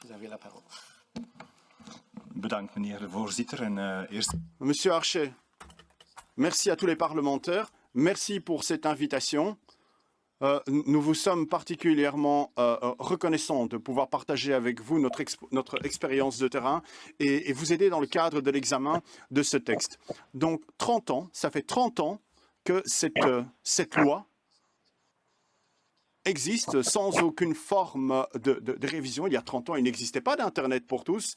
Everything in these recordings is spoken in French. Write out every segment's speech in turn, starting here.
Vous avez la parole. Bedankt, meneer de voorzitter. Monsieur Archet, merci à tous les parlementaires. Merci pour cette invitation. Nous vous sommes particulièrement reconnaissants de pouvoir partager avec vous notre expérience de terrain et vous aider dans le cadre de l'examen de ce texte. Donc 30 ans, ça fait 30 ans que cette loi existe sans aucune forme de révision. Il y a 30 ans, il n'existait pas d'Internet pour tous.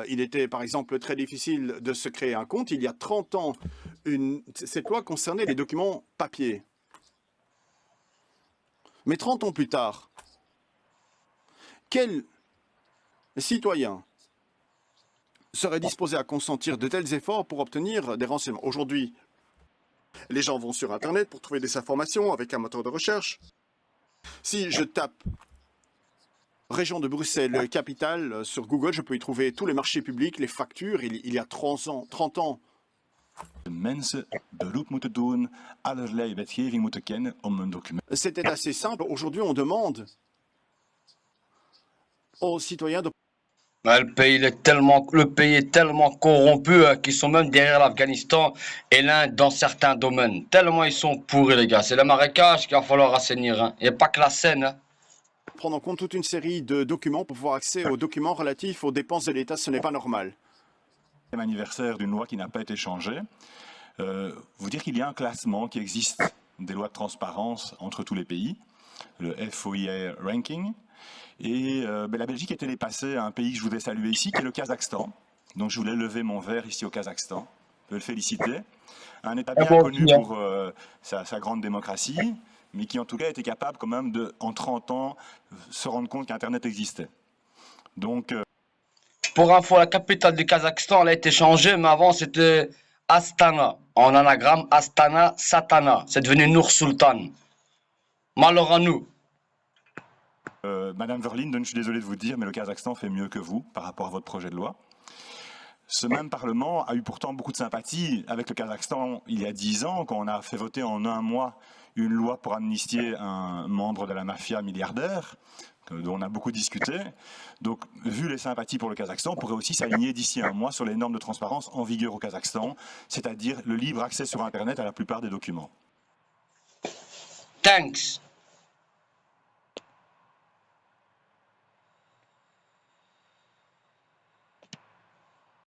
Il était, par exemple, très difficile de se créer un compte. Il y a 30 ans, cette loi concernait les documents papier. Mais 30 ans plus tard, quel citoyen serait disposé à consentir de tels efforts pour obtenir des renseignements? Aujourd'hui, les gens vont sur Internet pour trouver des informations avec un moteur de recherche. Si je tape région de Bruxelles, capitale, sur Google, je peux y trouver tous les marchés publics, les factures. Il y a 30 ans. C'était assez simple. Aujourd'hui, on demande aux citoyens de... Le pays est tellement corrompu qu'ils sont même derrière l'Afghanistan et l'Inde dans certains domaines. Tellement ils sont pourris, les gars. C'est le marécage qu'il va falloir assainir. Hein. Il n'y a pas que la Seine. Hein. Prendre en compte toute une série de documents pour pouvoir accéder aux documents relatifs aux dépenses de l'État, ce n'est pas normal. Anniversaire d'une loi qui n'a pas été changée. Vous dire qu'il y a un classement qui existe des lois de transparence entre tous les pays, le FOIA Ranking, et la Belgique était dépassée à un pays que je voudrais saluer ici, qui est le Kazakhstan. Donc je voulais lever mon verre ici au Kazakhstan, je peux le féliciter. Un État bien connu pour sa grande démocratie, mais qui en tout cas était capable quand même de, en 30 ans, se rendre compte qu'Internet existait. Donc... Pour info, la capitale du Kazakhstan, elle a été changée, mais avant c'était Astana. En anagramme, Astana Satana. C'est devenu Nour Sultan. Malheur à nous. Madame Verlinden, je suis désolé de vous dire, mais le Kazakhstan fait mieux que vous par rapport à votre projet de loi. Ce même Parlement a eu pourtant beaucoup de sympathie avec le Kazakhstan il y a 10 ans, quand on a fait voter en un mois une loi pour amnistier un membre de la mafia milliardaire, dont on a beaucoup discuté. Donc, vu les sympathies pour le Kazakhstan, on pourrait aussi s'aligner d'ici un mois sur les normes de transparence en vigueur au Kazakhstan, c'est-à-dire le libre accès sur Internet à la plupart des documents. Thanks.